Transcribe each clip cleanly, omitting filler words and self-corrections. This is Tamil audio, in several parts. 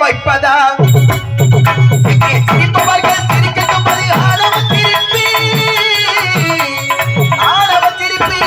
வைப்பதா சிரிப்பவர்கள் சிரிக்கட்டும் அது ஆணவ சிரிப்பி ஆணவ சிரிப்பி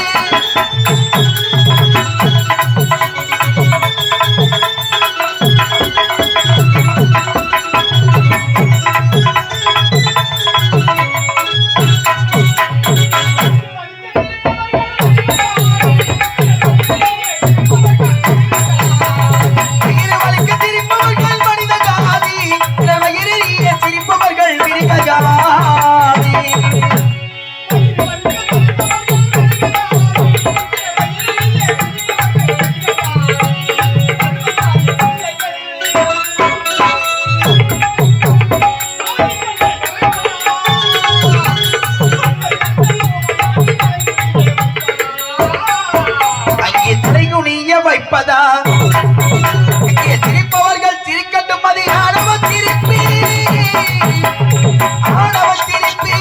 வைப்பதா சிரிப்பவர்கள் சிரிக்கட்டும் அது ஆணவ சிரிப்பி ஆணவ சிரிப்பி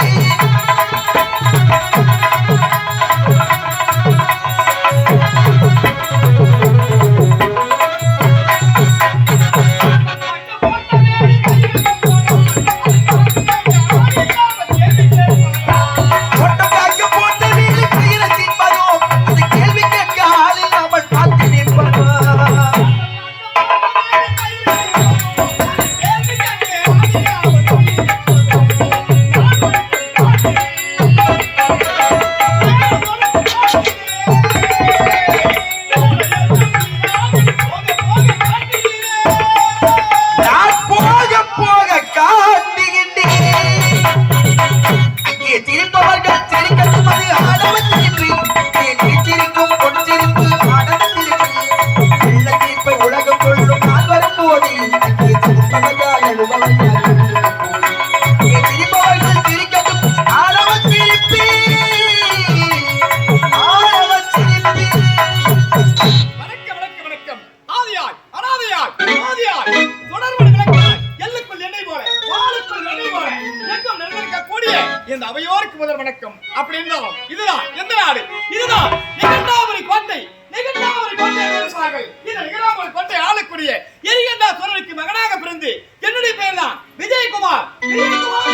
இந்த அவையோருக்கு முதல் வணக்கம். அப்படி இருந்தாலும் இதுதான் எந்த நாடு? இதுதான் நிகண்டாவரி கோட்டை. நிகண்டாவரி கோட்டை சொல்றார்கள். இந்த நிகண்டாவரி கோட்டை ஆளக்கூடிய எரிகண்டா சோழனுக்கு மகனாக பிறந்து என்னுடைய பெயர் தான் விஜயகுமார். விஜயகுமார்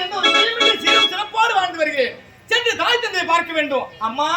என்ற ஒரு பெயரில் சீரும் சிறப்போடு வாழ்ந்து வருகிறேன். சென்று தாய் தந்தையை பார்க்க வேண்டும். அம்மா